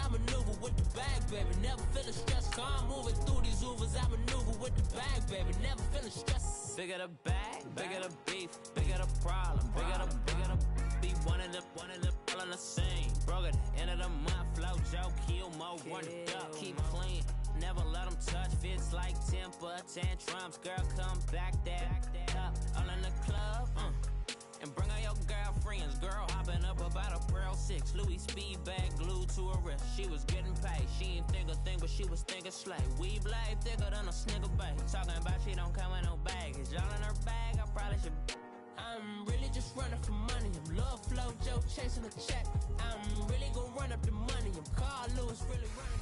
I maneuver with the bag, baby. Never feeling stressed. Calm moving through these Ubers. I maneuver with the bag, baby. Never feeling stressed. Bigger the bag, bigger the beef, bigger the problem, bigger the be one of the all in the same. Broke at the end of the month, flow Joe, kill more, run it up, keep clean. Never let them touch, fits like temper tantrums. Girl, come back that up, all in the club, and bring all your girlfriends. Girl hopping up about a Pearl 6, Louis speed bag glued to her wrist. She was getting paid, she ain't think a thing, but she was thinking slay. We blade thicker than a snigger bag. Talking about she don't come with no baggage. All in her bag, I probably should. I'm really just running for money. I'm love flow Joe chasing a check. I'm really gonna run up the money. I'm Carl Lewis really running.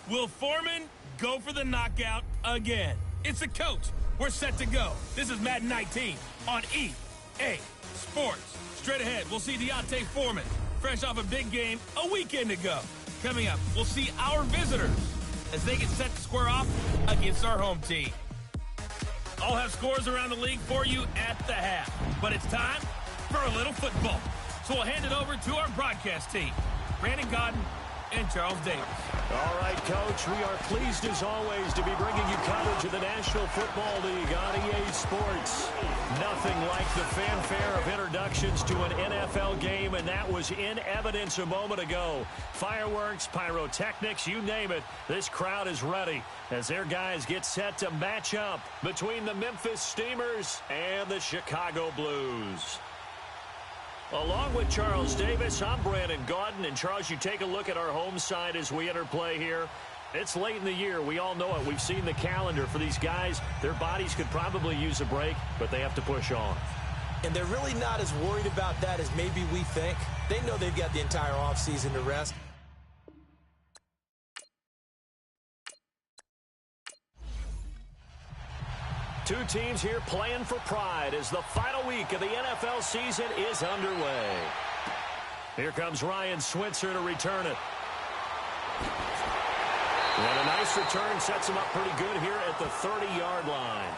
Will Foreman go for the knockout again? It's a coach. We're set to go. This is Madden 19 on EA Sports. Straight ahead, we'll see Deontay Foreman, fresh off a big game a weekend ago. Coming up, we'll see our visitors as they get set to square off against our home team. I'll have scores around the league for you at the half. But it's time for a little football. So we'll hand it over to our broadcast team, Brandon Godden and Charles Davis. All right, Coach, we are pleased as always to be bringing you coverage of the National Football League on EA Sports. Nothing like the fanfare of introductions to an NFL game, and that was in evidence a moment ago. Fireworks, pyrotechnics, you name it, this crowd is ready as their guys get set to match up between the Memphis Steamers and the Chicago Blues. Along with Charles Davis, I'm Brandon Gaudin. And, Charles, you take a look at our home side as we enter play here. It's late in the year. We all know it. We've seen the calendar for these guys. Their bodies could probably use a break, but they have to push on. And they're really not as worried about that as maybe we think. They know they've got the entire offseason to rest. Two teams here playing for pride as the final week of the NFL season is underway. Here comes Ryan Switzer to return it. And a nice return sets him up pretty good here at the 30-yard line.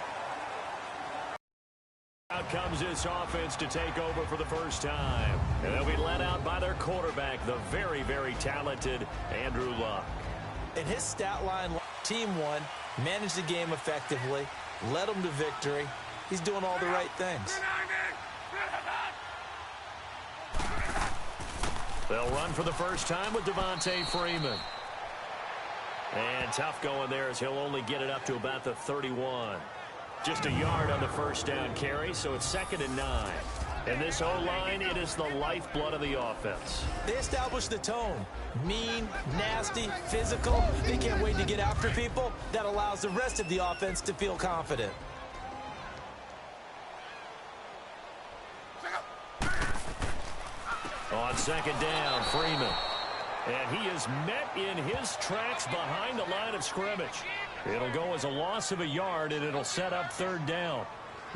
Out comes this offense to take over for the first time. And they'll be led out by their quarterback, the very, very talented Andrew Luck. In his stat line, team won, managed the game effectively, led them to victory. He's doing all the right things. They'll run for the first time with Devontae Freeman. And tough going there as he'll only get it up to about the 31. Just a yard on the first down carry, so it's 2nd and 9. And this O-line, it is the lifeblood of the offense. They established the tone. Mean, nasty, physical. They can't wait to get after people. That allows the rest of the offense to feel confident. On 2nd down, Freeman. And he is met in his tracks behind the line of scrimmage. It'll go as a loss of a yard, and it'll set up 3rd down.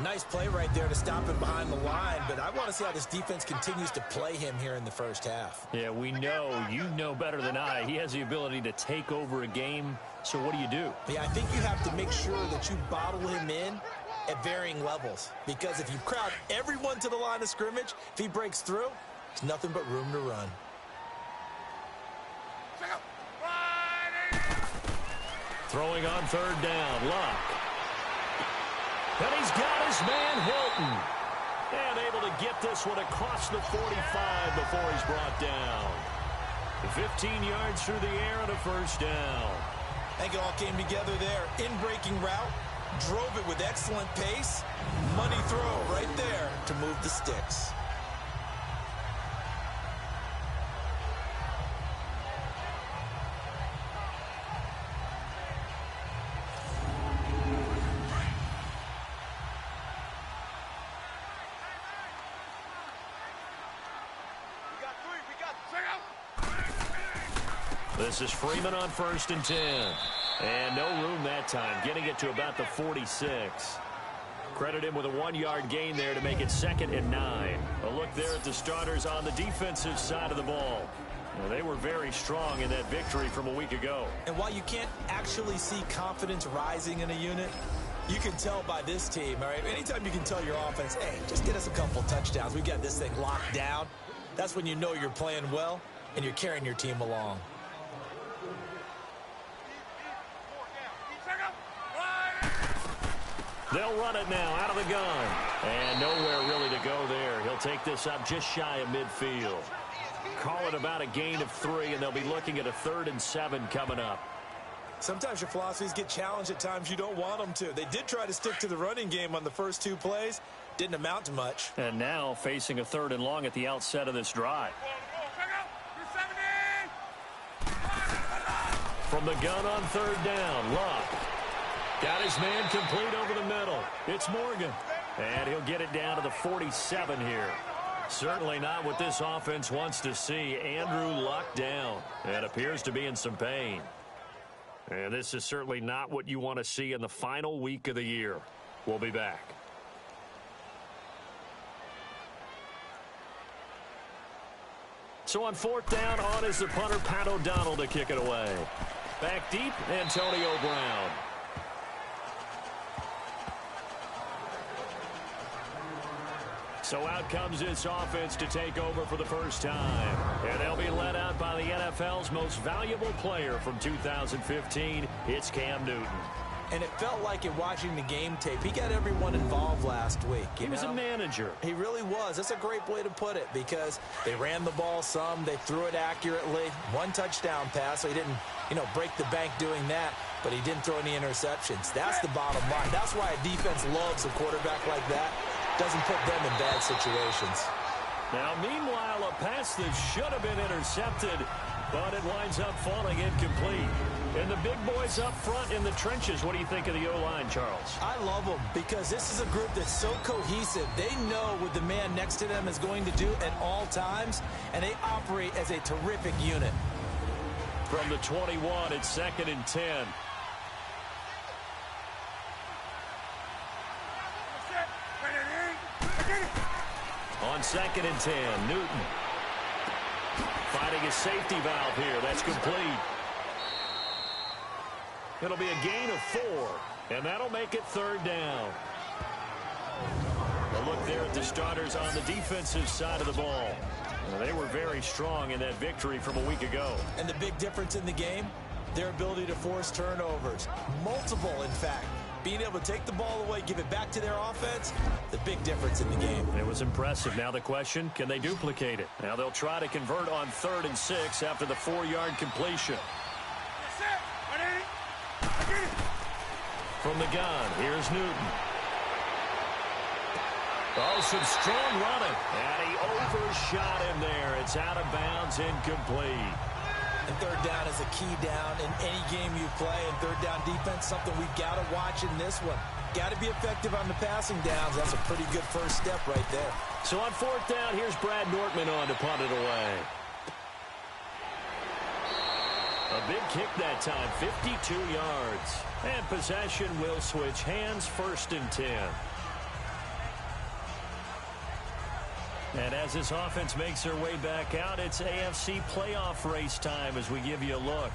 Nice play right there to stop him behind the line, but I want to see how this defense continues to play him here in the first half. Yeah, we know, you know better than I, he has the ability to take over a game, so what do you do? Yeah, I think you have to make sure that you bottle him in at varying levels, because if you crowd everyone to the line of scrimmage, if he breaks through, there's nothing but room to run. Throwing on 3rd down, Luck. And he's got his man Hilton. And able to get this one across the 45 before he's brought down. 15 yards through the air and a first down. I think it all came together there. In-breaking route, drove it with excellent pace. Money throw right there to move the sticks. This is Freeman on 1st and 10. And no room that time, getting it to about the 46. Credit him with a 1-yard gain there to make it 2nd and 9. A look there at the starters on the defensive side of the ball. Well, they were very strong in that victory from a week ago. And while you can't actually see confidence rising in a unit, you can tell by this team, all right? Anytime you can tell your offense, hey, just get us a couple touchdowns. We've got this thing locked down. That's when you know you're playing well. and you're carrying your team along. They'll run it now out of the gun. And nowhere really to go there. He'll take this up just shy of midfield. Call it about a gain of 3, and they'll be looking at a 3rd and 7 coming up. Sometimes your philosophies get challenged at times you don't want them to. They did try to stick to the running game on the first 2 plays. Didn't amount to much. And now facing a 3rd and long at the outset of this drive. From the gun on 3rd down, Luck. Got his man complete over the middle. It's Morgan. And he'll get it down to the 47 here. Certainly not what this offense wants to see. Andrew Luck down and appears to be in some pain. And this is certainly not what you want to see in the final week of the year. We'll be back. So on 4th down, on is the punter, Pat O'Donnell, to kick it away. Back deep, Antonio Brown. So out comes this offense to take over for the first time. And they'll be led out by the NFL's most valuable player from 2015. It's Cam Newton. And it felt like in watching the game tape, he got everyone involved last week. He was a manager. He really was. That's a great way to put it because they ran the ball some. They threw it accurately. 1 touchdown pass, so he didn't, break the bank doing that. But he didn't throw any interceptions. That's the bottom line. That's why a defense loves a quarterback like that. Doesn't put them in bad situations. Now, meanwhile, a pass that should have been intercepted, but it winds up falling incomplete. And the big boys up front in the trenches, what do you think of the O-line, Charles? I love them because this is a group that's so cohesive. They know what the man next to them is going to do at all times, and they operate as a terrific unit. From the 21, it's 2nd and 10. On 2nd and 10, Newton finding a safety valve here. That's complete. It'll be a gain of 4, and that'll make it 3rd down. A look there at the starters on the defensive side of the ball. Well, they were very strong in that victory from a week ago. And the big difference in the game, their ability to force turnovers. Multiple, in fact. Being able to take the ball away, give it back to their offense, the big difference in the game. It was impressive. Now the question, can they duplicate it? Now they'll try to convert on 3rd and 6 after the 4-yard completion. From the gun, here's Newton. Oh, some strong running. And he overshot him there. It's out of bounds, incomplete. And 3rd down is a key down in any game you play. And 3rd down defense, something we've got to watch in this one. Got to be effective on the passing downs. That's a pretty good first step right there. So on 4th down, here's Brad Nortman on to punt it away. A big kick that time, 52 yards. And possession will switch hands, 1st and 10. And as this offense makes their way back out, it's AFC playoff race time as we give you a look.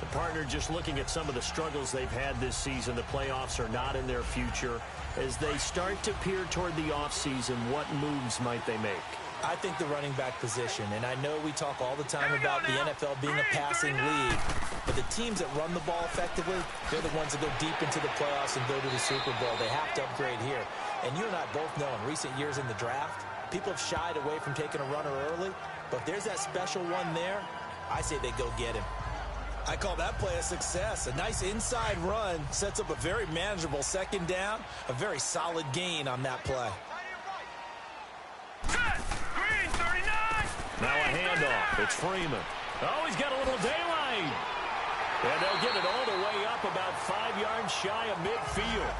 The partner just looking at some of the struggles they've had this season. The playoffs are not in their future. As they start to peer toward the offseason, what moves might they make? I think the running back position, and I know we talk all the time about the NFL being a passing league, but the teams that run the ball effectively, they're the ones that go deep into the playoffs and go to the Super Bowl. They have to upgrade here. And you and I both know in recent years in the draft, people have shied away from taking a runner early, but if there's that special one there, I say they go get him. I call that play a success. A nice inside run sets up a very manageable 2nd down, a very solid gain on that play. Now a handoff. It's Freeman. Oh, he's got a little daylight. And they'll get it all the way up about 5 yards shy of midfield.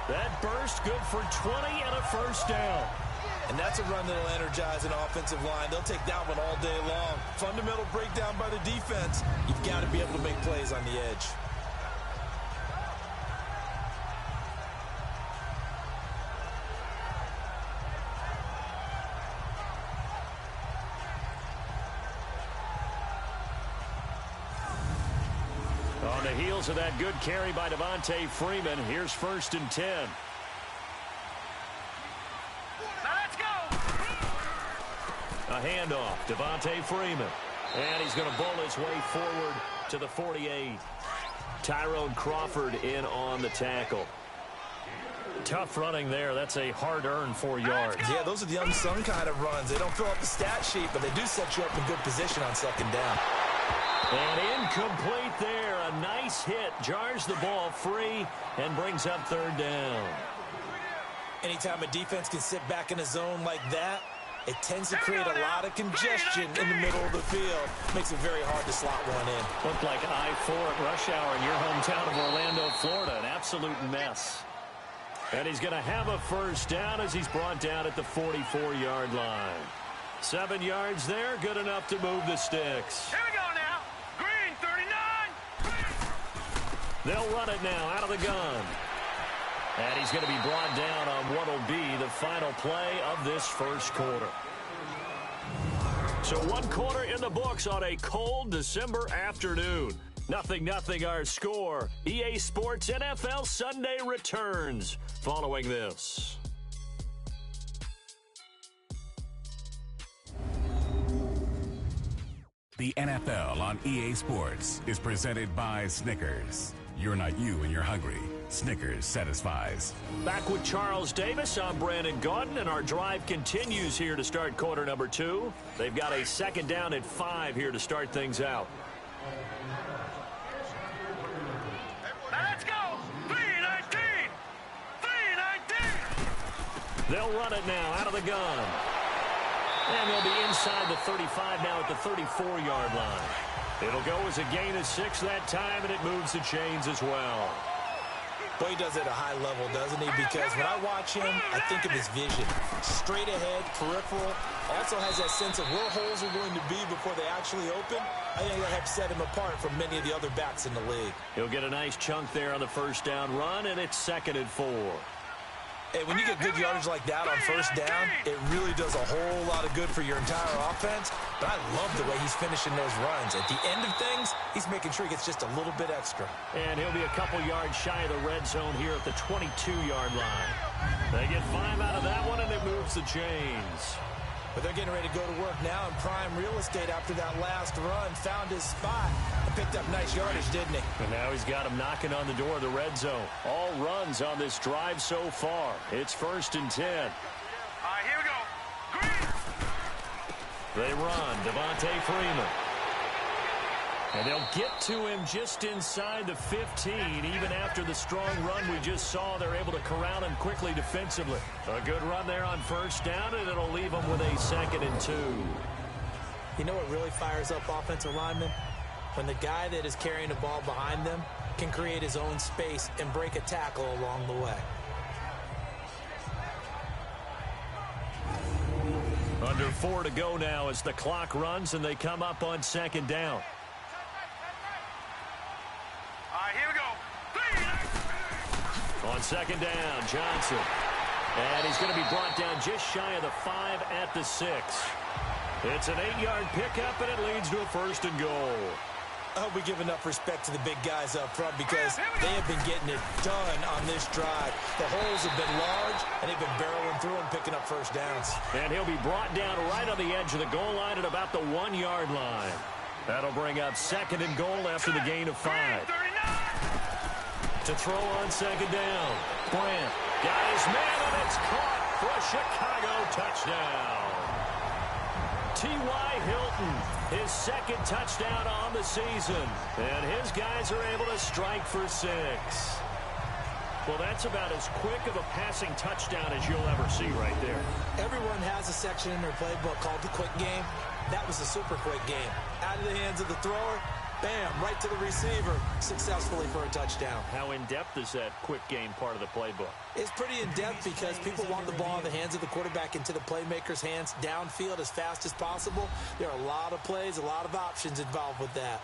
That burst good for 20 and a 1st down. And that's a run that'll energize an offensive line. They'll take that one all day long. Fundamental breakdown by the defense. You've got to be able to make plays on the edge. On the heels of that good carry by Devontae Freeman, here's 1st and 10. Now let's go. A handoff, Devontae Freeman. And he's going to bowl his way forward to the 48. Tyrone Crawford in on the tackle. Tough running there. That's a hard-earned 4 yards. Yeah, those are the unsung kind of runs. They don't fill up the stat sheet, but they do set you up in good position on second down. And incomplete there. A nice hit. Jars the ball free and brings up third down. Anytime a defense can sit back in a zone like that, it tends to create a lot of congestion in the middle of the field. Makes it very hard to slot one in. Looked like I-4 at rush hour in your hometown of Orlando, Florida. An absolute mess. And he's going to have a first down as he's brought down at the 44-yard line. 7 yards there, good enough to move the sticks. Here we go now. Green, 39. They'll run it now out of the gun. And he's going to be brought down on what will be the final play of this first quarter. So 1 quarter in the books on a cold December afternoon. 0-0 our score. EA Sports NFL Sunday returns following this. The NFL on EA Sports is presented by Snickers. You're not you when you're hungry. Snickers satisfies. Back with Charles Davis. I'm Brandon Gaudin, and our drive continues here to start quarter number 2. They've got a second down at 5 here to start things out. Let's go. 319. 319. They'll run it now out of the gun. And they'll be inside the 35 now at the 34-yard line. It'll go as a gain of 6 that time, and it moves the chains as well. Boy, he does it at a high level, doesn't he? Because when I watch him, I think of his vision. Straight ahead, peripheral. Also has that sense of where holes are going to be before they actually open. I think that helps set him apart from many of the other backs in the league. He'll get a nice chunk there on the first down run, and it's 2nd and 4. Hey, when you get good yardage like that on first down, it really does a whole lot of good for your entire offense. But I love the way he's finishing those runs. At the end of things, he's making sure he gets just a little bit extra. And he'll be a couple yards shy of the red zone here at the 22-yard line. They get 5 out of that one, and it moves the chains. But they're getting ready to go to work now in prime real estate after that last run. Found his spot and picked up nice yardage, didn't he? And now he's got him knocking on the door of the red zone. All runs on this drive so far. It's 1st and 10. All right, here we go. Green. They run. Devontae Freeman. And they'll get to him just inside the 15. Even after the strong run we just saw, they're able to corral him quickly defensively. A good run there on first down, and it'll leave them with a 2nd and 2. You know what really fires up offensive linemen? When the guy that is carrying the ball behind them can create his own space and break a tackle along the way. Under 4 to go now as the clock runs, and they come up on 2nd down. On 2nd down, Johnson. And he's going to be brought down just shy of the 5 at the 6. It's an 8-yard pickup, and it leads to a 1st and goal. I hope we give enough respect to the big guys up front because they have been getting it done on this drive. The holes have been large, and they've been barreling through and picking up first downs. And he'll be brought down right on the edge of the goal line at about the 1-yard line. That'll bring up 2nd and goal after the gain of 5. To throw on 2nd down. Brandt got his man, and it's caught for a Chicago touchdown. T.Y. Hilton, his 2nd touchdown on the season. And his guys are able to strike for 6. Well, that's about as quick of a passing touchdown as you'll ever see right there. Everyone has a section in their playbook called the quick game. That was a super quick game. Out of the hands of the thrower, bam, right to the receiver, successfully for a touchdown. How in-depth is that quick game part of the playbook? It's pretty in-depth because people want the ball in the hands of the quarterback into the playmaker's hands downfield as fast as possible. There are a lot of plays, a lot of options involved with that.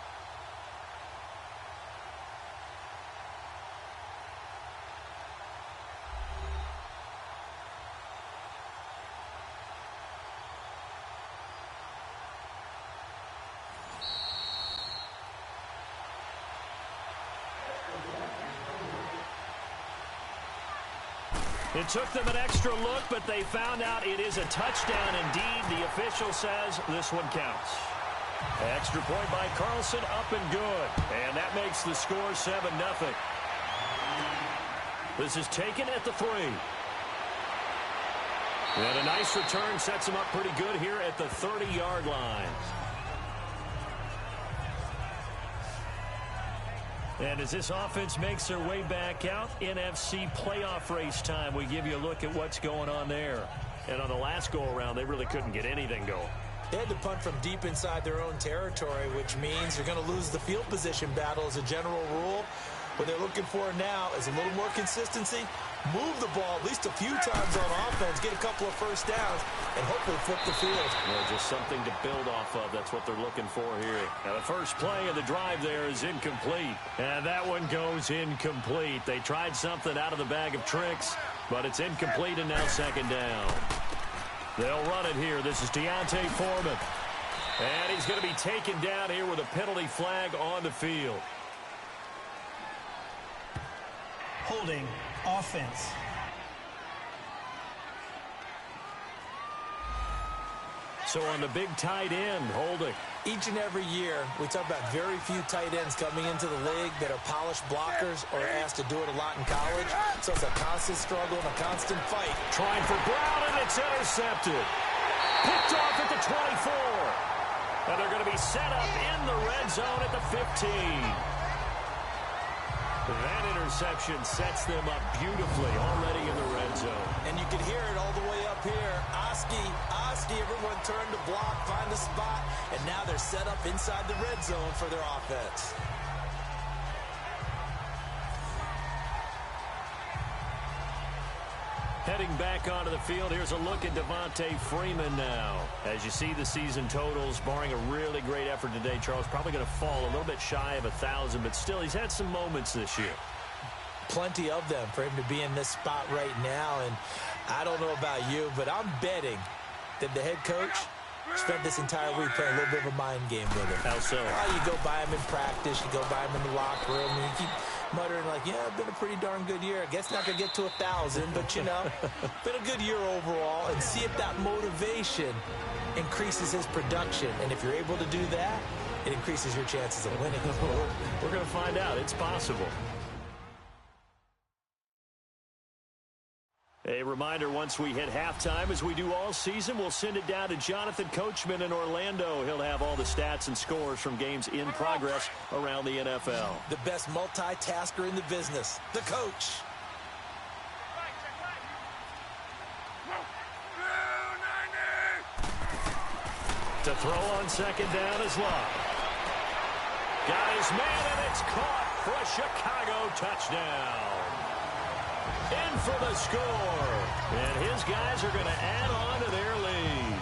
It took them an extra look, but they found out it is a touchdown indeed. The official says this one counts. Extra point by Carlson, up and good. And that makes the score 7-0. This is taken at the 3. And a nice return sets him up pretty good here at the 30-yard line. And as this offense makes their way back out, NFC playoff race time, we give you a look at what's going on there. And on the last go-around, they really couldn't get anything going. They had to punt from deep inside their own territory, which means you're going to lose the field position battle as a general rule. What they're looking for now is a little more consistency, move the ball at least a few times on offense, get a couple of first downs, and hopefully flip the field. Well, just something to build off of. That's what they're looking for here. Now, the first play of the drive there is incomplete. And that one goes incomplete. They tried something out of the bag of tricks, but it's incomplete, and now second down. They'll run it here. This is Deontay Foreman. And he's going to be taken down here with a penalty flag on the field. Holding offense. So on the big tight end, holding. Each and every year, we talk about very few tight ends coming into the league that are polished blockers or asked to do it a lot in college. So it's a constant struggle and a constant fight. Trying for Brown, and it's intercepted. Picked off at the 24. And they're going to be set up in the red zone at the 15. That interception sets them up beautifully already in the red zone. And you can hear it all the way up here. Oski, everyone turned to block, find a spot, and now they're set up inside the red zone for their offense. Heading back onto the field, here's a look at Devontae Freeman now. As you see the season totals, barring a really great effort today, Charles, probably going to fall a little bit shy of 1,000, but still, he's had some moments this year. Plenty of them for him to be in this spot right now, and I don't know about you, but I'm betting that the head coach spent this entire week playing a little bit of a mind game with him. How so? Well, you go by him in practice, you go by him in the locker room, and you keep muttering like, yeah, it's been a pretty darn good year. I guess not going to get to 1,000, but, you know, been a good year overall, and see if that motivation increases his production. And if you're able to do that, it increases your chances of winning. We're going to find out. It's possible. A reminder, once we hit halftime, as we do all season, we'll send it down to Jonathan Coachman in Orlando. He'll have all the stats and scores from games in progress around the NFL. The best multitasker in the business, the coach. To throw on second down is Love. Got his man, and it's caught for a Chicago touchdown. In for the score. And his guys are going to add on to their lead.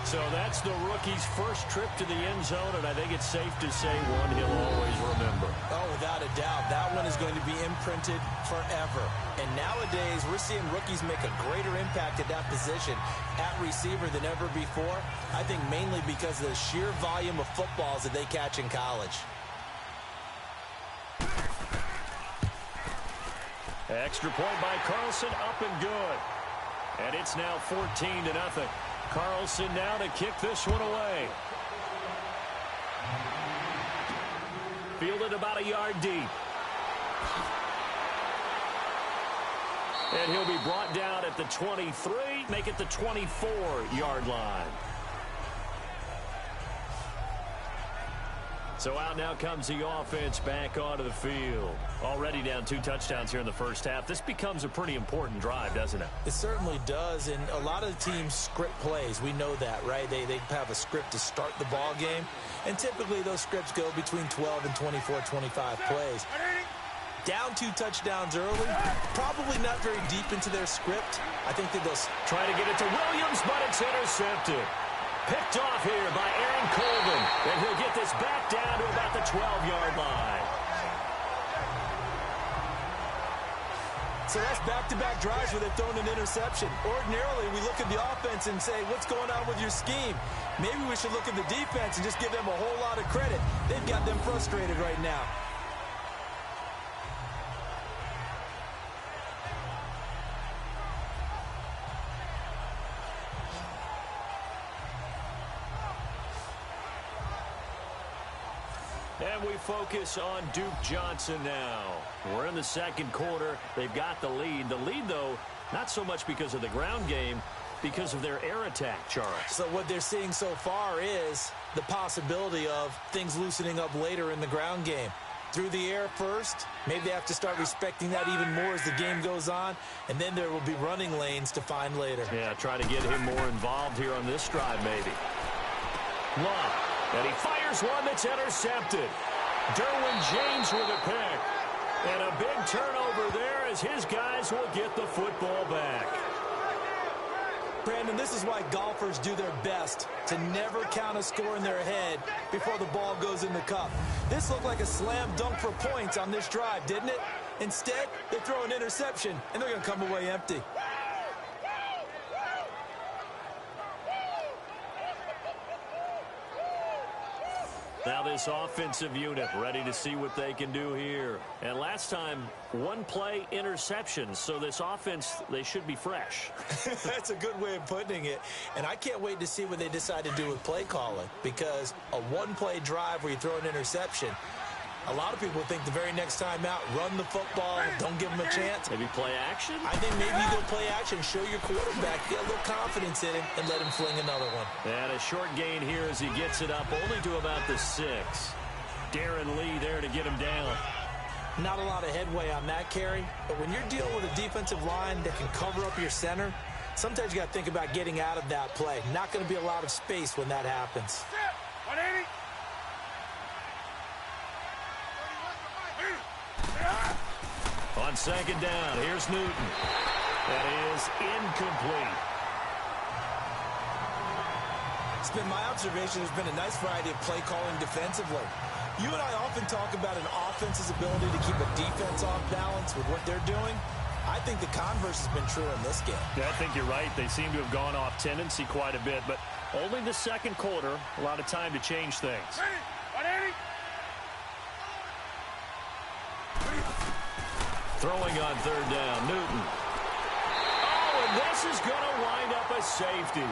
So that's the rookie's first trip to the end zone, and I think it's safe to say one he'll always remember. Oh, without a doubt. That one is going to be imprinted forever. And nowadays, we're seeing rookies make a greater impact at that position at receiver than ever before. I think mainly because of the sheer volume of footballs that they catch in college. Extra point by Carlson, up and good. And it's now 14-0. Carlson now to kick this one away. Fielded about a yard deep. And he'll be brought down at the 23, make it the 24-yard line. So out now comes the offense back onto the field. Already down 2 touchdowns here in the first half. This becomes a pretty important drive, doesn't it? It certainly does, and a lot of the teams script plays. We know that, right? They have a script to start the ball game, and typically those scripts go between 12 and 24, 25 plays. Down 2 touchdowns early, probably not very deep into their script. I think that they'll try to get it to Williams, but it's intercepted. Picked off here by Aaron Colvin, and he'll get this back down to about the 12-yard line. So that's back-to-back drives where they've thrown an interception. Ordinarily, we look at the offense and say, what's going on with your scheme? Maybe we should look at the defense and just give them a whole lot of credit. They've got them frustrated right now. And we focus on Duke Johnson now. We're in the second quarter. They've got the lead. The lead, though, not so much because of the ground game, because of their air attack, Charles. So what they're seeing so far is the possibility of things loosening up later in the ground game. Through the air first, maybe they have to start respecting that even more as the game goes on, and then there will be running lanes to find later. Yeah, try to get him more involved here on this drive, maybe. Love. And he fires one that's intercepted. Derwin James with a pick. And a big turnover there as his guys will get the football back. Brandon, this is why golfers do their best to never count a score in their head before the ball goes in the cup. This looked like a slam dunk for points on this drive, didn't it? Instead, they throw an interception, and they're going to come away empty. Now this offensive unit ready to see what they can do here. And last time, one play interception. So this offense, they should be fresh. That's a good way of putting it. And I can't wait to see what they decide to do with play calling. Because a one-play drive where you throw an interception, a lot of people think the very next time out, run the football, don't give them a chance. Maybe play action? I think maybe you go play action, show your quarterback, get a little confidence in him, and let him fling another one. And a short gain here as he gets it up only to about the 6. Darren Lee there to get him down. Not a lot of headway on that carry, but when you're dealing with a defensive line that can cover up your center, sometimes you got to think about getting out of that play. Not going to be a lot of space when that happens. 180. On second down, here's Newton. That is incomplete. It's been my observation there's been a nice variety of play calling defensively. You and I often talk about an offense's ability to keep a defense off balance with what they're doing. I think the converse has been true in this game. Yeah, I think you're right. They seem to have gone off tendency quite a bit, but only the second quarter, a lot of time to change things. 180. Throwing on third down, Newton. Oh, and this is going to wind up a safety.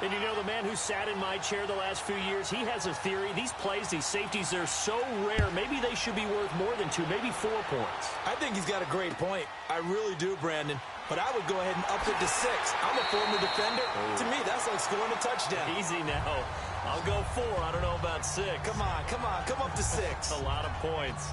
And you know, the man who sat in my chair the last few years, he has a theory. These plays, these safeties, they're so rare. Maybe they should be worth more than 2, maybe 4 points. I think he's got a great point. I really do, Brandon. But I would go ahead and up it to 6. I'm a former defender. Oh. To me, that's like scoring a touchdown. Easy now. I'll go 4. I don't know about 6. Come on. Come up to 6. A lot of points.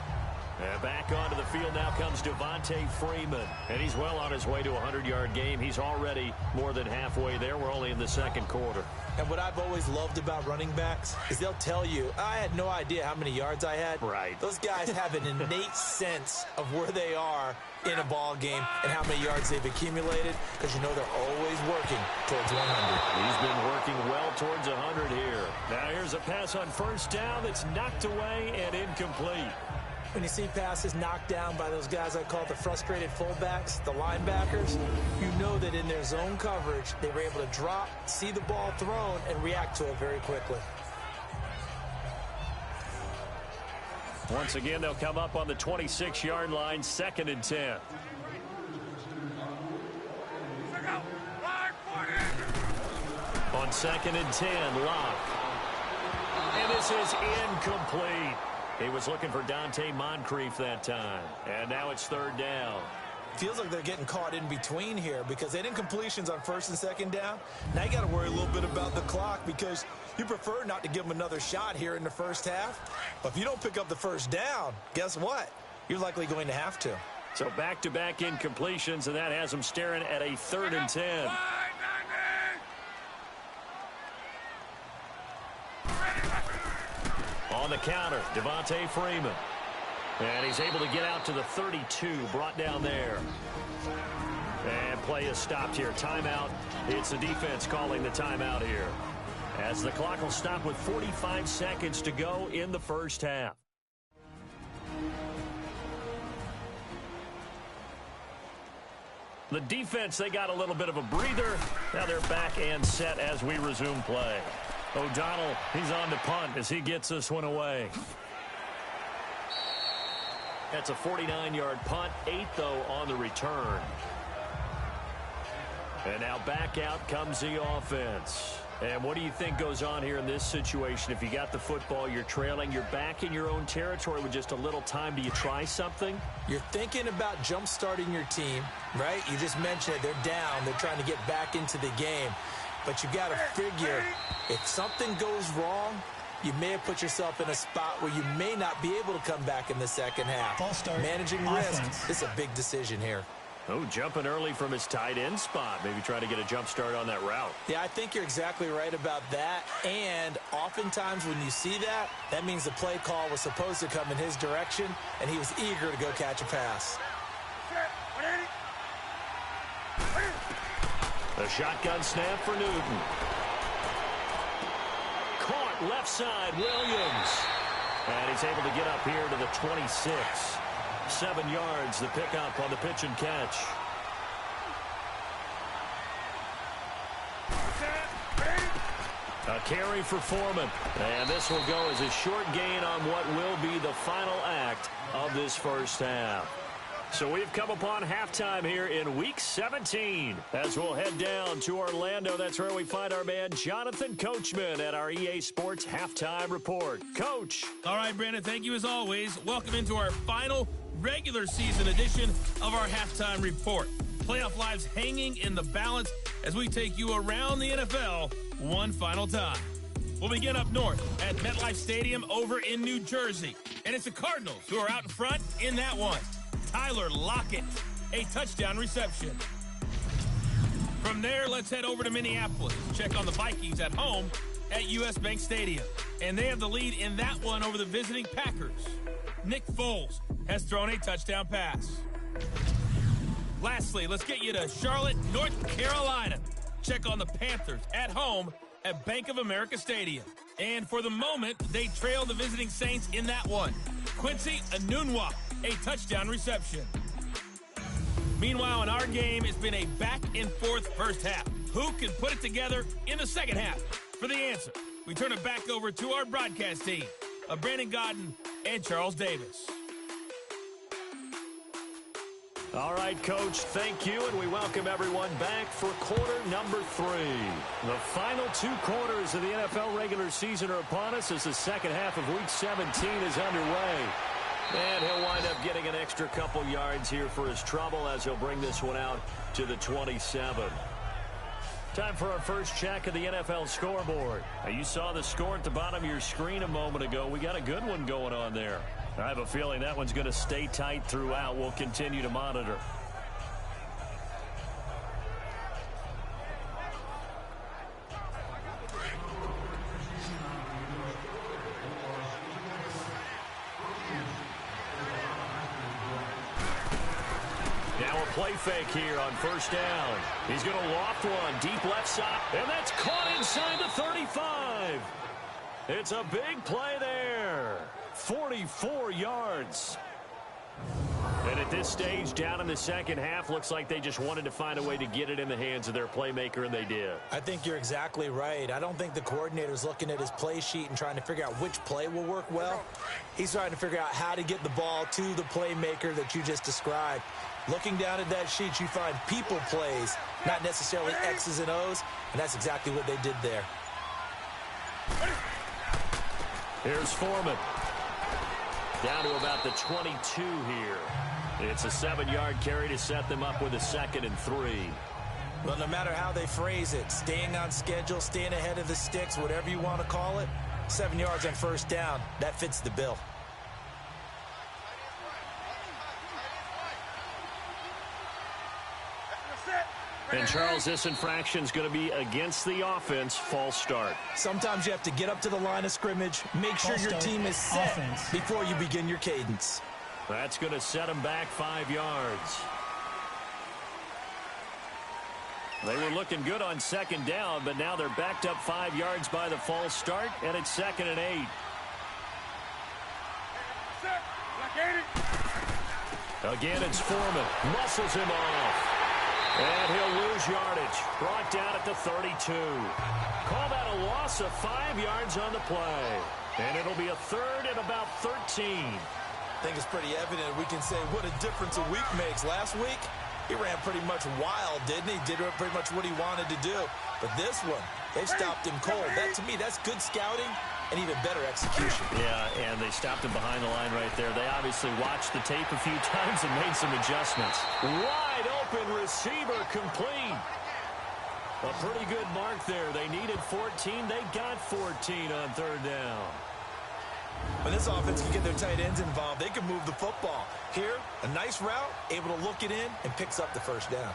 And back onto the field now comes Devontae Freeman. And he's well on his way to a 100-yard game. He's already more than halfway there. We're only in the second quarter. And what I've always loved about running backs is they'll tell you, I had no idea how many yards I had. Right. Those guys have an innate sense of where they are in a ball game and how many yards they've accumulated, because you know they're always working towards 100. He's been working well towards 100 here. Now here's a pass on first down that's knocked away and incomplete. When you see passes knocked down by those guys I call the frustrated fullbacks, the linebackers, you know that in their zone coverage, they were able to drop, see the ball thrown, and react to it very quickly. Once again, they'll come up on the 26-yard line, 2nd and 10. On 2nd and 10, Locke. And this is incomplete. He was looking for Dante Moncrief that time. And now it's 3rd down. Feels like they're getting caught in between here because they didn't completions on 1st and 2nd down. Now you got to worry a little bit about the clock because you prefer not to give them another shot here in the first half. But if you don't pick up the first down, guess what? You're likely going to have to. So back-to-back incompletions, and that has them staring at a 3rd and 10. On the counter, Devontae Freeman. And he's able to get out to the 32, brought down there. And play is stopped here. Timeout. It's the defense calling the timeout here. As the clock will stop with 45 seconds to go in the first half. The defense, they got a little bit of a breather. Now they're back and set as we resume play. O'Donnell, he's on to punt as he gets this one away. That's a 49-yard punt, 8 though on the return. And now back out comes the offense. And what do you think goes on here in this situation? If you got the football, you're trailing, you're back in your own territory with just a little time. Do you try something? You're thinking about jump-starting your team, right? You just mentioned it. They're down. They're trying to get back into the game. But you got to figure, if something goes wrong, you may have put yourself in a spot where you may not be able to come back in the second half. False start. Managing risk, this is a big decision here. Oh, jumping early from his tight end spot. Maybe trying to get a jump start on that route. Yeah, I think you're exactly right about that. And oftentimes when you see that, that means the play call was supposed to come in his direction, and he was eager to go catch a pass. The shotgun snap for Newton. Caught left side, Williams. And he's able to get up here to the 26. 7 yards, the pickup on the pitch and catch. A carry for Foreman. And this will go as a short gain on what will be the final act of this first half. So we've come upon halftime here in Week 17. As we'll head down to Orlando, that's where we find our man Jonathan Coachman at our EA Sports Halftime Report. Coach. All right, Brandon, thank you as always. Welcome into our final regular season edition of our Halftime Report. Playoff lives hanging in the balance as we take you around the NFL one final time. We'll begin up north at MetLife Stadium over in New Jersey. And it's the Cardinals who are out in front in that one. Tyler Lockett, a touchdown reception. From there, let's head over to Minneapolis. Check on the Vikings at home at US Bank Stadium. And they have the lead in that one over the visiting Packers. Nick Foles has thrown a touchdown pass. Lastly, let's get you to Charlotte, North Carolina. Check on the Panthers at home at Bank of America Stadium. And for the moment, they trail the visiting Saints in that one. Quincy Enunwa, a touchdown reception. Meanwhile, in our game, it's been a back-and-forth first half. Who can put it together in the second half? For the answer, we turn it back over to our broadcast team of Brandon Godden and Charles Davis. All right, Coach, thank you, and we welcome everyone back for quarter number 3. The final 2 quarters of the NFL regular season are upon us as the second half of Week 17 is underway. And he'll wind up getting an extra couple yards here for his trouble as he'll bring this one out to the 27. Time for our first check of the NFL scoreboard. Now, you saw the score at the bottom of your screen a moment ago. We got a good one going on there. I have a feeling that one's going to stay tight throughout. We'll continue to monitor. Now a play fake here on first down. He's going to loft one deep left side, and that's caught inside the 35. It's a big play there. 44 yards. And at this stage, down in the second half, looks like they just wanted to find a way to get it in the hands of their playmaker, and they did. I think you're exactly right. I don't think the coordinator's looking at his play sheet and trying to figure out which play will work well. He's trying to figure out how to get the ball to the playmaker that you just described. Looking down at that sheet, you find people plays, not necessarily X's and O's, and that's exactly what they did there. Here's Foreman. Down to about the 22 here. It's a 7-yard carry to set them up with a 2nd and 3. Well, no matter how they phrase it, staying on schedule, staying ahead of the sticks, whatever you want to call it, 7 yards on first down, that fits the bill. And, Charles, this infraction is going to be against the offense. False start. Sometimes you have to get up to the line of scrimmage, make sure your team is set before you begin your cadence. That's going to set them back 5 yards. They were looking good on second down, but now they're backed up 5 yards by the false start, and it's 2nd and 8. Again, it's Foreman. Muscles him off. And he'll lose yardage. Brought down at the 32. Call that a loss of 5 yards on the play. And it'll be a 3rd and about 13. I think it's pretty evident we can say what a difference a week makes. Last week, he ran pretty much wild, didn't he? Did pretty much what he wanted to do. But this one, They've stopped him cold. That, to me, that's good scouting and even better execution. Yeah, and they stopped him behind the line right there. They obviously watched the tape a few times and made some adjustments. Wide open receiver complete. A pretty good mark there. They needed 14. They got 14 on third down. When this offense can get their tight ends involved, they can move the football. Here, a nice route, able to look it in, and picks up the first down.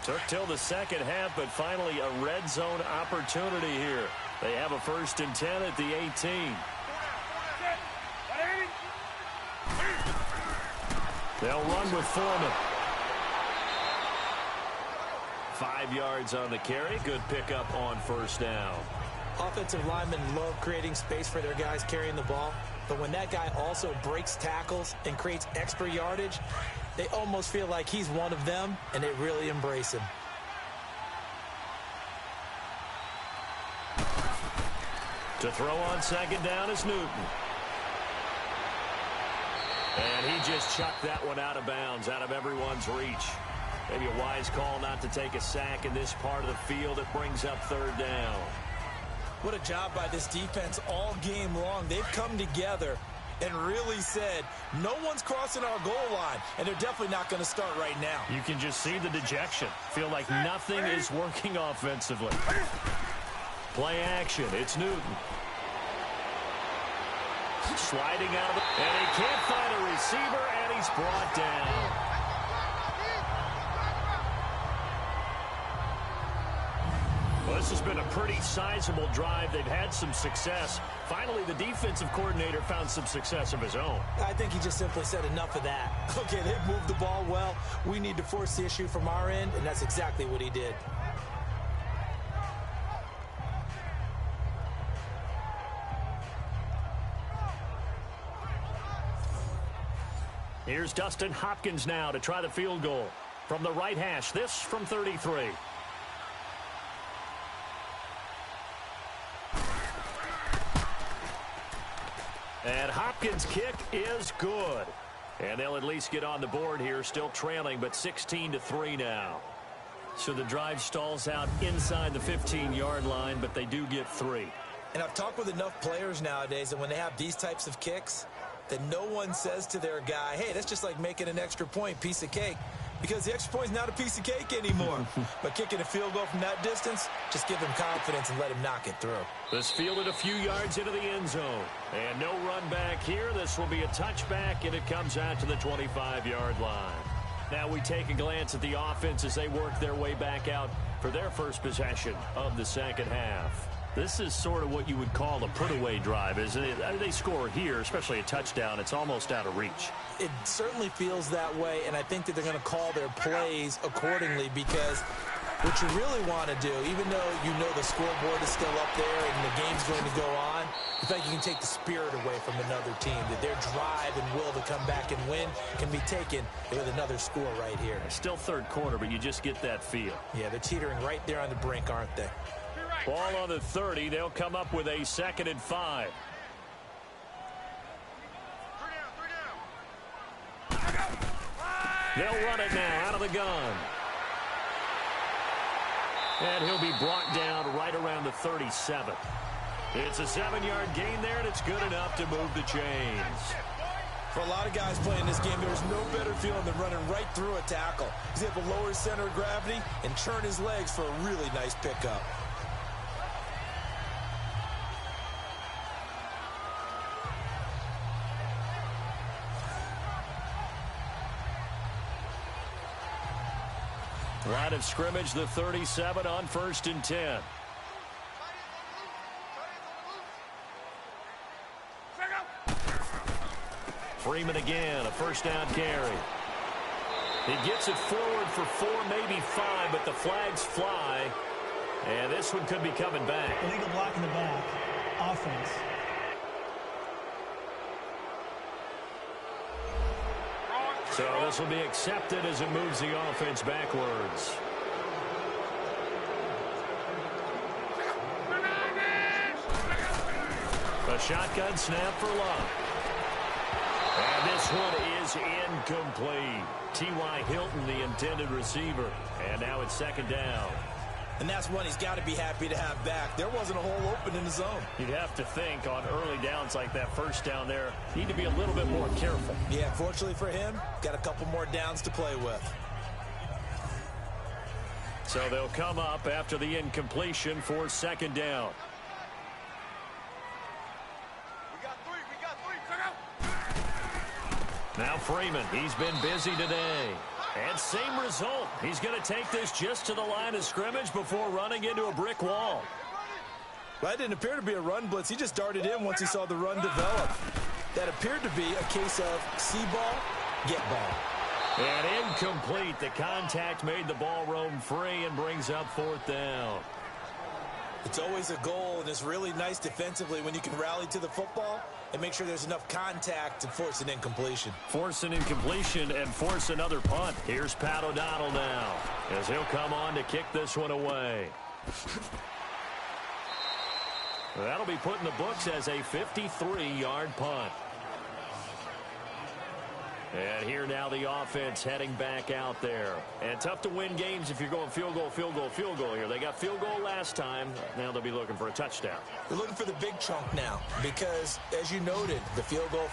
Took till the second half, but finally a red zone opportunity here. They have a 1st and 10 at the 18. They'll run with Foreman. 5 yards on the carry. Good pickup on first down. Offensive linemen love creating space for their guys carrying the ball, but when that guy also breaks tackles and creates extra yardage, they almost feel like he's one of them, and they really embrace him. To throw on second down is Newton. And he just chucked that one out of bounds, out of everyone's reach. Maybe a wise call not to take a sack in this part of the field. It brings up third down. What a job by this defense all game long. They've come together and really said, no one's crossing our goal line, and they're definitely not going to start right now. You can just see the dejection. Feel like nothing is working offensively. Play action. It's Newton. Sliding out of the... And he can't find a receiver, and he's brought down. Well, this has been a pretty sizable drive. They've had some success. Finally, the defensive coordinator found some success of his own. I think he just simply said enough of that. Okay, they've moved the ball well. We need to force the issue from our end, and that's exactly what he did. Here's Dustin Hopkins now to try the field goal. From the right hash, this from 33. And Hopkins' kick is good. And they'll at least get on the board here, still trailing, but 16-3 now. So the drive stalls out inside the 15-yard line, but they do get 3. And I've talked with enough players nowadays that when they have these types of kicks, that no one says to their guy, hey, that's just like making an extra point, piece of cake. Because the extra point is not a piece of cake anymore. But kicking a field goal from that distance, just give him confidence and let him knock it through. This fielded a few yards into the end zone. And no run back here. This will be a touchback, and it comes out to the 25-yard line. Now we take a glance at the offense as they work their way back out for their first possession of the second half. This is sort of what you would call a put-away drive, isn't it? I mean, they score here, especially a touchdown. It's almost out of reach. It certainly feels that way, and I think that they're going to call their plays accordingly because what you really want to do, even though you know the scoreboard is still up there and the game's going to go on, you think you can take the spirit away from another team, that their drive and will to come back and win can be taken with another score right here. Still third quarter, but you just get that feel. Yeah, they're teetering right there on the brink, aren't they? Ball on the 30. They'll come up with a 2nd and 5. They'll run it now out of the gun. And he'll be brought down right around the 37. It's a 7-yard gain there, and it's good enough to move the chains. For a lot of guys playing this game, there's no better feeling than running right through a tackle. He's able to lower his center of gravity and turn his legs for a really nice pickup. Line of scrimmage, the 37 on 1st and 10. Freeman again, a first down carry. He gets it forward for 4, maybe 5, but the flags fly. And this one could be coming back. Illegal block in the back. Offense. So this will be accepted as it moves the offense backwards. A The shotgun snap for Love. And this one is incomplete. T.Y. Hilton, the intended receiver. And now it's second down. And that's one he's got to be happy to have back. There wasn't a hole open in the zone. You'd have to think on early downs like that first down there, need to be a little bit more careful. Yeah, fortunately for him, got a couple more downs to play with. So they'll come up after the incompletion for second down. Now Freeman, he's been busy today. And same result. He's going to take this just to the line of scrimmage before running into a brick wall. That didn't appear to be a run blitz. He just darted in once he saw the run develop. That appeared to be a case of see ball, get ball. And incomplete. The contact made the ball roam free and brings up fourth down. It's always a goal, and it's really nice defensively when you can rally to the football and make sure there's enough contact to force an incompletion. Force an incompletion and force another punt. Here's Pat O'Donnell now as he'll come on to kick this one away. That'll be put in the books as a 53-yard punt. And here now the offense heading back out there. And tough to win games if you're going field goal, field goal, field goal here. They got field goal last time. Now they'll be looking for a touchdown. They're looking for the big chunk now because, as you noted, the field goal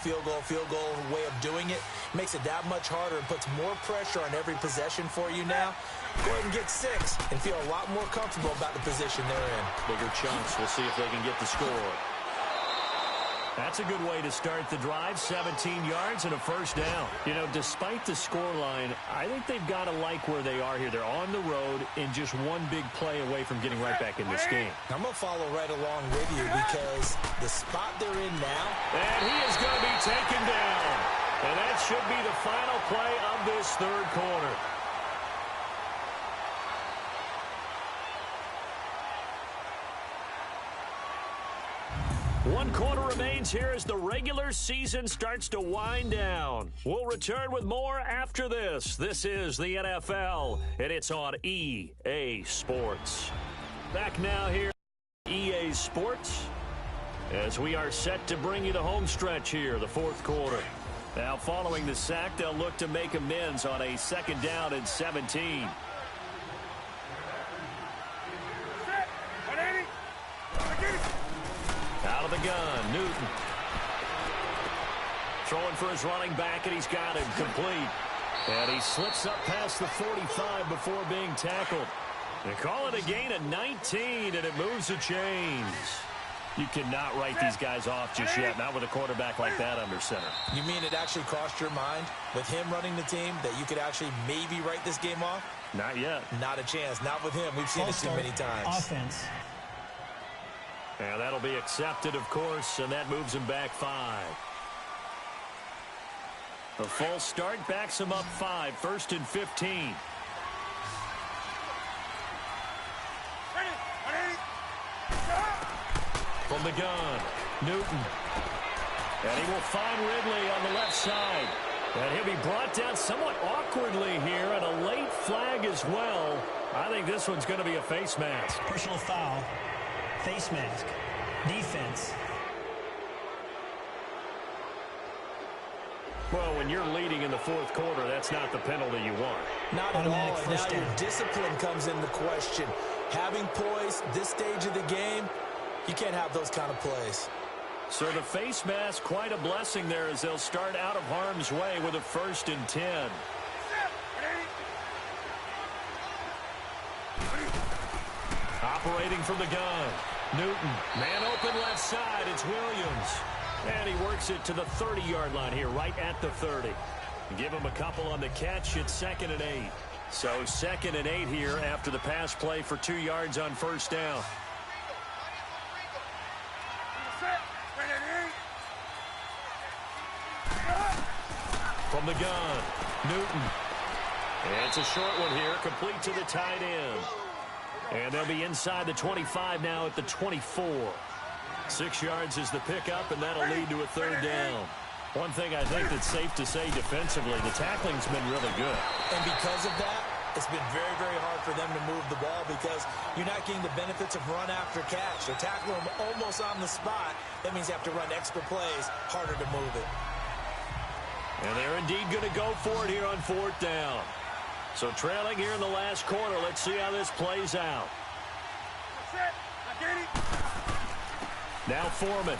way of doing it makes it that much harder and puts more pressure on every possession for you now. Go ahead and get 6 and feel a lot more comfortable about the position they're in. Bigger chunks. We'll see if they can get the score. That's a good way to start the drive. 17 yards and a first down. You know, despite the scoreline, I think they've got to like where they are here. They're on the road and just one big play away from getting right back in this game. I'm going to follow right along with you because the spot they're in now. And he is going to be taken down. And that should be the final play of this third quarter. One quarter remains here as the regular season starts to wind down. We'll return with more after this. This is the NFL, and it's on EA Sports. Back now here at EA Sports as we are set to bring you the home stretch here, the fourth quarter. Now following the sack, they'll look to make amends on a second down and 17. Out of the gun, Newton. Throwing for his running back, and he's got him complete. And he slips up past the 45 before being tackled. They call it a gain of 19, and it moves the chains. You cannot write these guys off just yet, not with a quarterback like that under center. You mean it actually crossed your mind with him running the team that you could actually maybe write this game off? Not yet. Not a chance. Not with him. We've seen it too many times. Offense. And that'll be accepted, of course, and that moves him back 5. The full start backs him up 5, 1st and 15. From the gun, Newton. And he will find Ridley on the left side. And he'll be brought down somewhat awkwardly here, and a late flag as well. I think this one's going to be a face mask. Personal foul. Face mask. Defense. Well, when you're leading in the fourth quarter, that's not the penalty you want. Not at all. And now your discipline comes into question. Having poise this stage of the game, you can't have those kind of plays. So the face mask, quite a blessing there as they'll start out of harm's way with a 1st and 10. Operating from the gun. Newton, man open left side, it's Williams. And he works it to the 30-yard line here, right at the 30. Give him a couple on the catch, it's 2nd and 8. So 2nd and 8 here after the pass play for 2 yards on first down. From the gun, Newton. And it's a short one here, complete to the tight end. And they'll be inside the 25 now at the 24. 6 yards is the pickup, and that'll lead to a 3rd down. One thing I think that's safe to say defensively, the tackling's been really good. And because of that, It's been very, very hard for them to move the ball because you're not getting the benefits of run after catch. They're tackling them almost on the spot. That means you have to run extra plays, harder to move it. And they're indeed going to go for it here on 4th down. So trailing here in the last quarter. Let's see how this plays out. Now Foreman.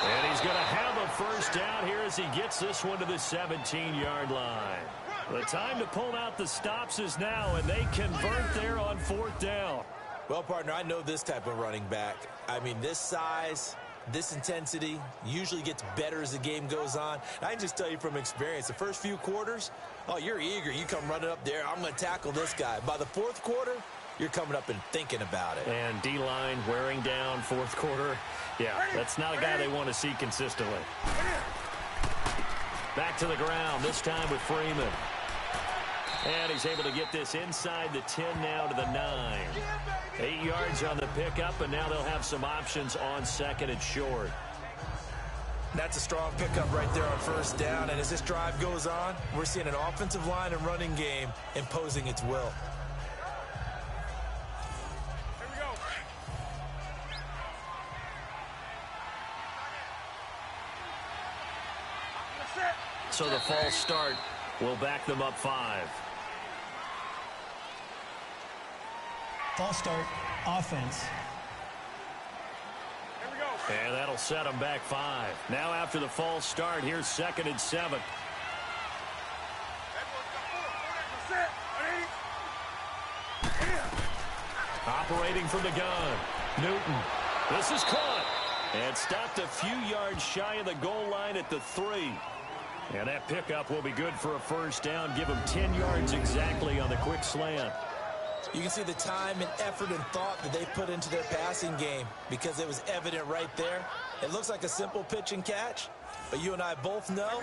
And he's going to have a first down here as he gets this one to the 17-yard line. The time to pull out the stops is now, and they convert there on 4th down. Well, partner, I know this type of running back. I mean, this size, this intensity usually gets better as the game goes on. I can just tell you from experience, the first few quarters, oh, you're eager. You come running up there, I'm going to tackle this guy. By the 4th quarter, you're coming up and thinking about it. And D-line wearing down 4th quarter. Yeah, that's not a guy they want to see consistently. Back to the ground, this time with Freeman. And he's able to get this inside the 10 now to the 9. 8 yards on the pickup, and now they'll have some options on 2nd and short. That's a strong pickup right there on 1st down. And as this drive goes on, we're seeing an offensive line and running game imposing its will. So the false start will back them up 5. False start, offense. And that'll set them back 5. Now after the false start, here's 2nd and 7. Operating from the gun. Newton. This is caught. And stopped a few yards shy of the goal line at the 3. And that pickup will be good for a first down. Give them 10 yards exactly on the quick slant. You can see the time and effort and thought that they put into their passing game because it was evident right there. It looks like a simple pitch and catch, but you and I both know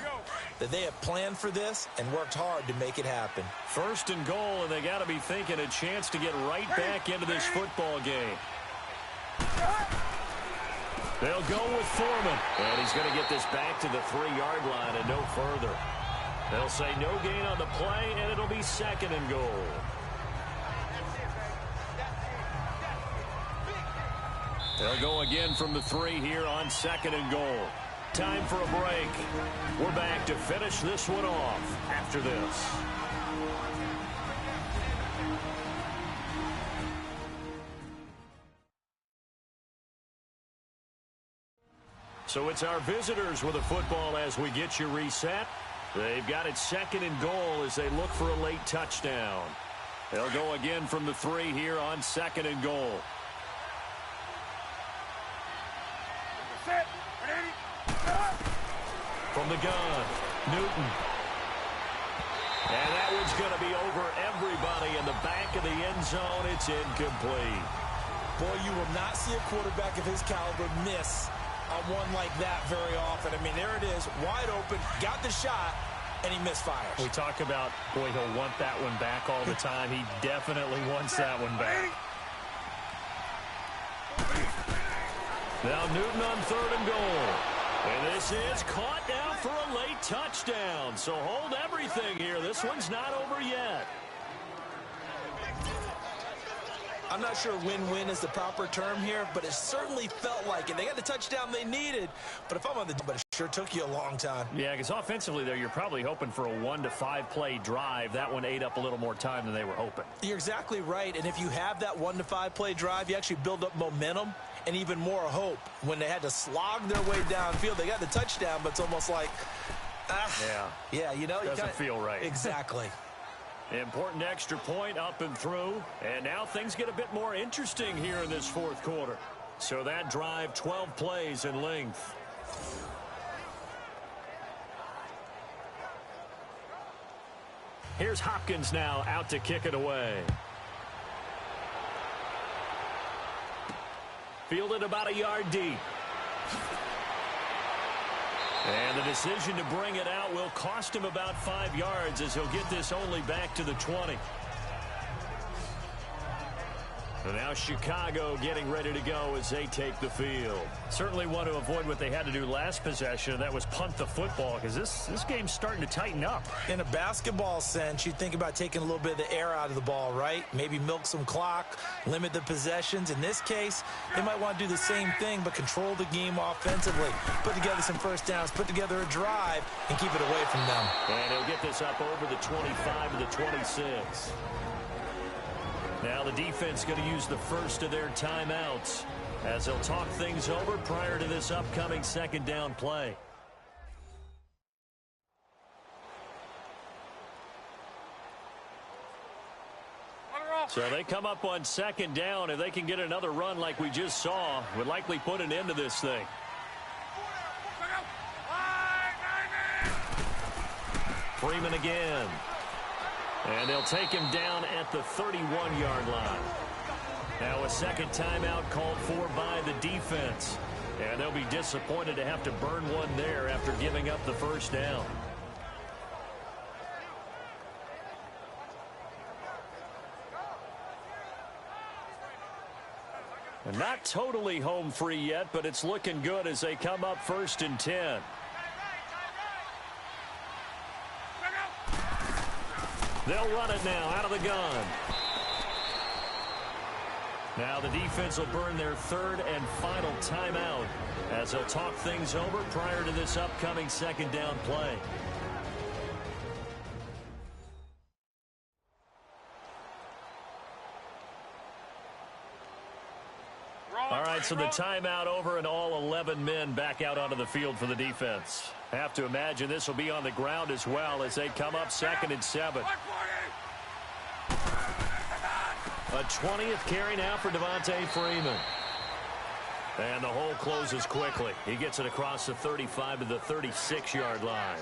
that they have planned for this and worked hard to make it happen. 1st and goal, and they got to be thinking a chance to get right back into this football game. They'll go with Foreman, and he's going to get this back to the 3-yard line and no further. They'll say no gain on the play, and it'll be 2nd and goal. They'll go again from the 3 here on 2nd and goal. Time for a break. We're back to finish this one off after this. So it's our visitors with a football as we get you reset. They've got it 2nd and goal as they look for a late touchdown. They'll go again from the 3 here on 2nd and goal. From the gun, Newton. And that one's going to be over everybody in the back of the end zone. It's incomplete. Boy, you will not see a quarterback of his caliber miss on one like that very often. I mean, there it is, wide open, got the shot, and he misfires. We talk about, boy, he'll want that one back all the time. He definitely wants that one back. Now Newton on 3rd and goal. And this is caught now for a late touchdown. So hold everything here. This one's not over yet. I'm not sure win-win is the proper term here, but it certainly felt like it. They got the touchdown they needed, but if I'm on the but it sure took you a long time. Yeah, because offensively there, you're probably hoping for a 1 to 5 play drive. That one ate up a little more time than they were hoping. You're exactly right, and if you have that 1 to 5 play drive, you actually build up momentum and even more hope. When they had to slog their way downfield, they got the touchdown, but it's almost like, yeah, you know, doesn't feel right. Exactly. Important extra point up and through. And now things get a bit more interesting here in this 4th quarter. So that drive, 12 plays in length. Here's Hopkins now out to kick it away. Fielded about a yard deep. And the decision to bring it out will cost him about 5 yards as he'll get this only back to the 20. And now Chicago getting ready to go as they take the field. Certainly want to avoid what they had to do last possession. That was punt the football, because this game's starting to tighten up. In a basketball sense, you think about taking a little bit of the air out of the ball, right? Maybe milk some clock, limit the possessions. In this case, they might want to do the same thing, but control the game offensively. Put together some first downs, put together a drive, and keep it away from them. And he'll get this up over the 25 to the 26. Now the defense going to use the first of their timeouts as they'll talk things over prior to this upcoming second down play. So they come up on second down. If they can get another run like we just saw, would likely put an end to this thing. Freeman again. And they'll take him down at the 31-yard line. Now a second timeout called for by the defense. And they'll be disappointed to have to burn one there after giving up the first down. And not totally home free yet, but it's looking good as they come up 1st and 10. They'll run it now out of the gun. Now the defense will burn their third and final timeout as they'll talk things over prior to this upcoming second down play. All right, so the timeout over and all 11 men back out onto the field for the defense. Have to imagine this will be on the ground as well as they come up 2nd and 7. A 20th carry now for Devontae Freeman. And the hole closes quickly. He gets it across the 35 to the 36-yard line.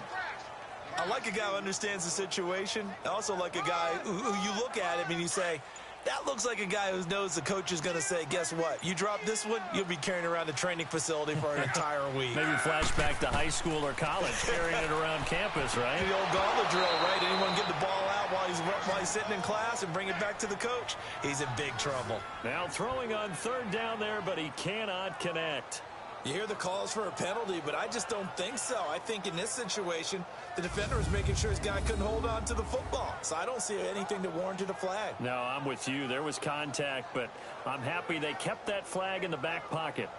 I like a guy who understands the situation. I also like a guy who you look at him and you say, that looks like a guy who knows the coach is going to say, guess what? You drop this one, you'll be carrying around the training facility for an entire week. Maybe flashback to high school or college, carrying it around campus, right? The old gauntlet drill, right? Anyone get the ball out while he's sitting in class and bring it back to the coach? He's in big trouble. Now throwing on third down there, but he cannot connect. You hear the calls for a penalty, but I just don't think so. I think in this situation, the defender was making sure his guy couldn't hold on to the football. So I don't see anything that warranted a flag. No, I'm with you. There was contact, but I'm happy they kept that flag in the back pocket.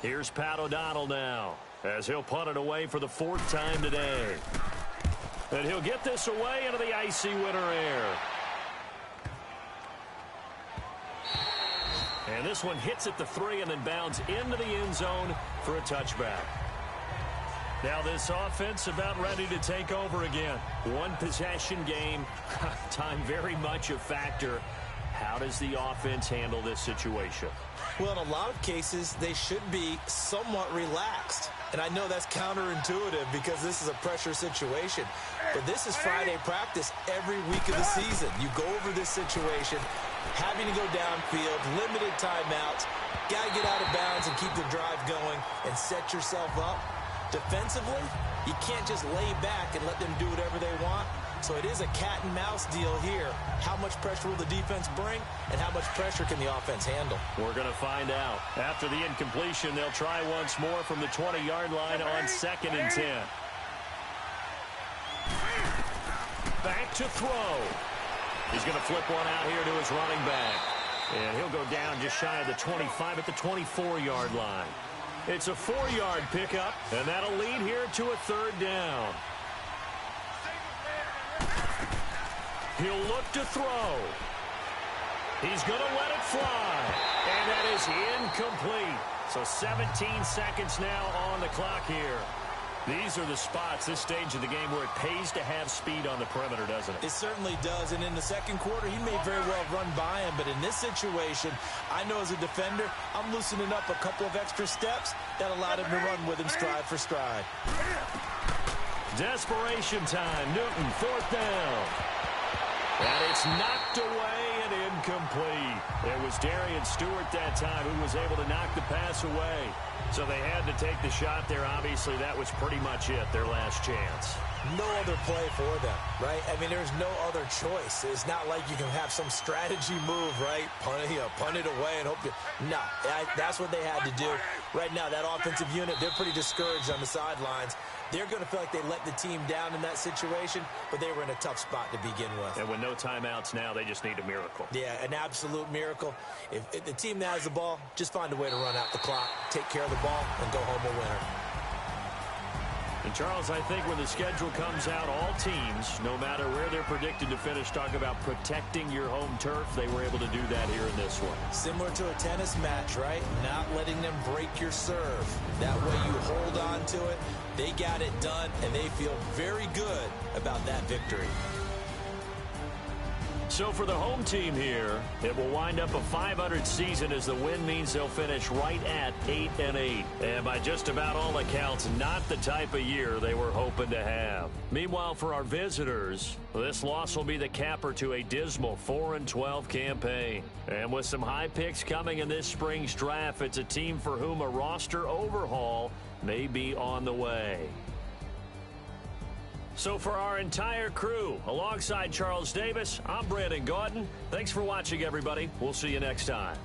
Here's Pat O'Donnell now as he'll punt it away for the 4th time today. And he'll get this away into the icy winter air. And this one hits at the 3 and then bounds into the end zone for a touchback. Now this offense about ready to take over again. One possession game. Time very much a factor. How does the offense handle this situation? Well, in a lot of cases, they should be somewhat relaxed. And I know that's counterintuitive because this is a pressure situation. But this is Friday practice every week of the season. You go over this situation, having to go downfield, limited timeouts, got to get out of bounds and keep the drive going and set yourself up. Defensively, you can't just lay back and let them do whatever they want. So it is a cat and mouse deal here. How much pressure will the defense bring, and how much pressure can the offense handle? We're going to find out. After the incompletion, they'll try once more from the 20-yard line on 2nd and 10. Back to throw. He's going to flip one out here to his running back. And he'll go down just shy of the 25 at the 24-yard line. It's a 4-yard pickup, and that'll lead here to a 3rd down. He'll look to throw. He's going to let it fly. And that is incomplete. So 17 seconds now on the clock here. These are the spots, this stage of the game, where it pays to have speed on the perimeter, doesn't it? It certainly does. And in the second quarter, he may very well run by him. But in this situation, I know as a defender, I'm loosening up a couple of extra steps that allowed him to run with him stride for stride. Desperation time. Newton, 4th down. And it's knocked away and incomplete. It was Darian Stewart that time who was able to knock the pass away. So they had to take the shot there. Obviously, that was pretty much it, their last chance. no other play for them, right? I mean, there's no other choice. It's not like you can have some strategy move, right? Punt it away and hope you... No, that's what they had to do. Right now, that offensive unit, they're pretty discouraged on the sidelines. They're going to feel like they let the team down in that situation, but they were in a tough spot to begin with. And with no timeouts now, they just need a miracle. Yeah, an absolute miracle. If the team that has the ball, just find a way to run out the clock, take care of the ball, and go home a winner. And, Charles, I think when the schedule comes out, all teams, no matter where they're predicted to finish, talk about protecting your home turf. They were able to do that here in this one. Similar to a tennis match, right? Not letting them break your serve. That way you hold on to it. They got it done, and they feel very good about that victory. So for the home team here, it will wind up a .500 season as the win means they'll finish right at 8-8. And by just about all accounts, not the type of year they were hoping to have. Meanwhile, for our visitors, this loss will be the capper to a dismal 4-12 campaign. And with some high picks coming in this spring's draft, it's a team for whom a roster overhaul may be on the way. So for our entire crew, alongside Charles Davis, I'm Brandon Gaudin. Thanks for watching, everybody. We'll see you next time.